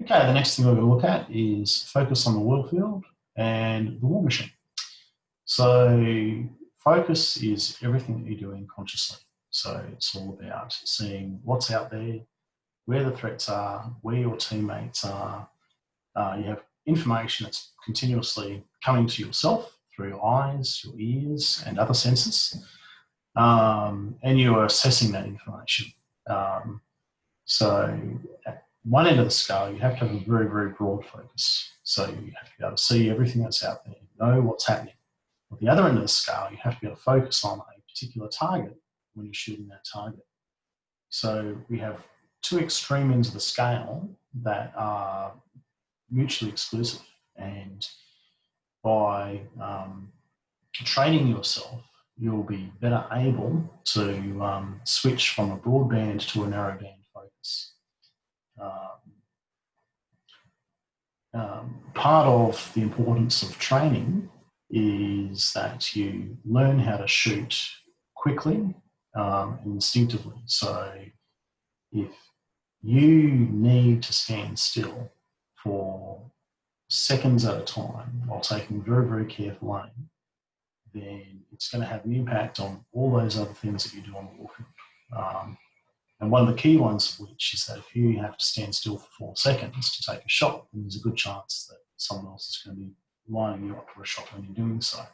Okay, the next thing we're going to look at is focus on the wheel field and the war machine. So focus is everything that you're doing consciously. So it's all about seeing what's out there, where the threats are, where your teammates are. You have information that's continuously coming to yourself through your eyes, your ears, and other senses. And you are assessing that information. So at one end of the scale, you have to have a very, very broad focus. So you have to be able to see everything that's out there, know what's happening. At the other end of the scale, you have to be able to focus on a particular target when you're shooting that target. So we have two extreme ends of the scale that are mutually exclusive. And by training yourself, you'll be better able to switch from a broadband to a narrowband focus. Part of the importance of training is that you learn how to shoot quickly, instinctively. So if you need to stand still for seconds at a time while taking very, very careful aim, then it's going to have an impact on all those other things that you do on the warfield. And one of the key ones of which is that if you have to stand still for 4 seconds to take a shot, then there's a good chance that someone else is going to be lining you up for a shot when you're doing so.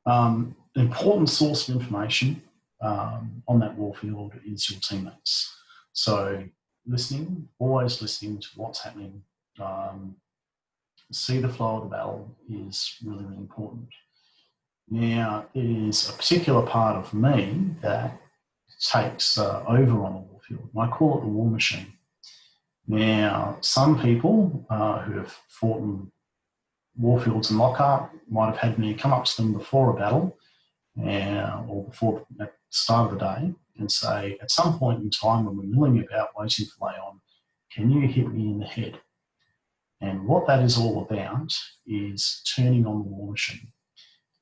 An important source of information on that warfield is your teammates. So listening, always listening to what's happening, see the flow of the battle is really, really important. Now, there is a particular part of me that takes over on the warfield. I call it the war machine. Now, some people who have fought in warfields in Lockhart might have had me come up to them before a battle or before at the start of the day and say, at some point in time when we're milling about waiting for lay on, can you hit me in the head? And what that is all about is turning on the war machine.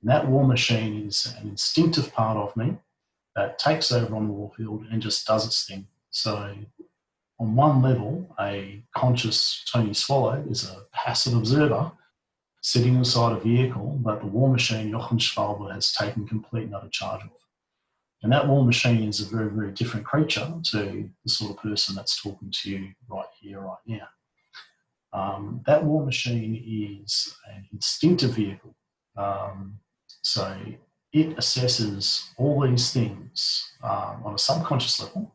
And that war machine is an instinctive part of me that takes over on the warfield and just does its thing. So on one level, a conscious Tony Swallow is a passive observer sitting inside a vehicle, but the war machine, Jochen Schwalbe, has taken complete and utter charge of. And that war machine is a very, very different creature to the sort of person that's talking to you right here, right now. That war machine is an instinctive vehicle. So it assesses all these things on a subconscious level,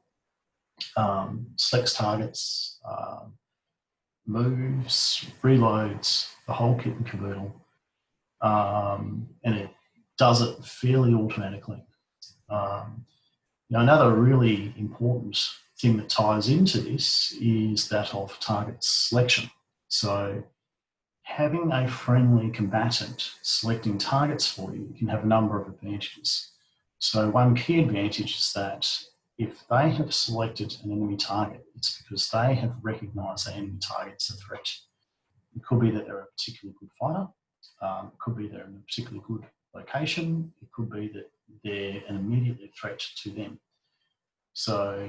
selects targets, moves, reloads, the whole kit and caboodle, and it does it fairly automatically. Another really important thing that ties into this is that of target selection. So having a friendly combatant selecting targets for you can have a number of advantages. So one key advantage is that if they have selected an enemy target, it's because they have recognised that enemy target as a threat. It could be that they're a particularly good fighter. It could be they're in a particularly good location. It could be that they're an immediate threat to them. So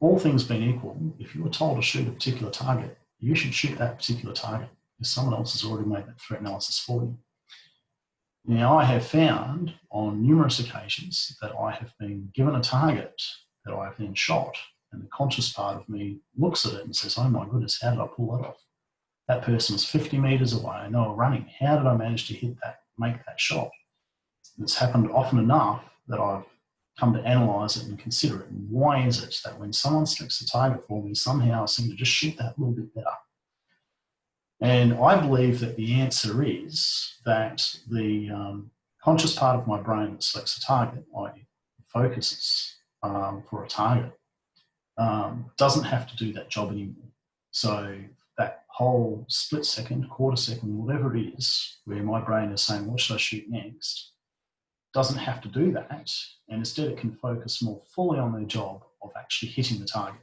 all things being equal, if you were told to shoot a particular target, you should shoot that particular target because someone else has already made that threat analysis for you. Now, I have found on numerous occasions that I have been given a target that I have then shot, and the conscious part of me looks at it and says, oh my goodness, how did I pull that off? That person was 50 metres away and they were running. How did I manage to hit that, make that shot? It's happened often enough that I've come to analyse it and consider it. And why is it that when someone selects a target for me, somehow I seem to just shoot that little bit better? And I believe that the answer is that the conscious part of my brain that selects a target, i.e. focuses for a target, doesn't have to do that job anymore. So that whole split second, quarter second, whatever it is, where my brain is saying, what should I shoot next, doesn't have to do that. And instead it can focus more fully on their job of actually hitting the target.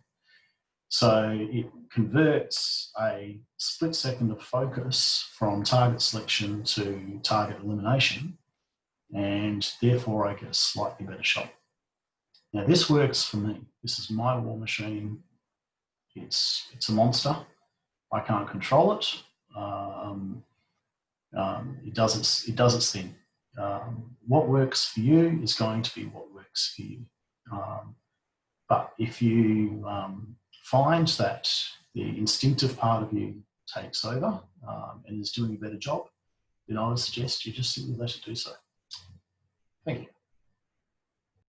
So it converts a split second of focus from target selection to target elimination, and therefore I get a slightly better shot. Now this works for me. This is my war machine. It's a monster. I can't control it. It does its thing. What works for you is going to be what works for you. But if you find that the instinctive part of you takes over and is doing a better job, then I would suggest you just simply let it do so. Thank you.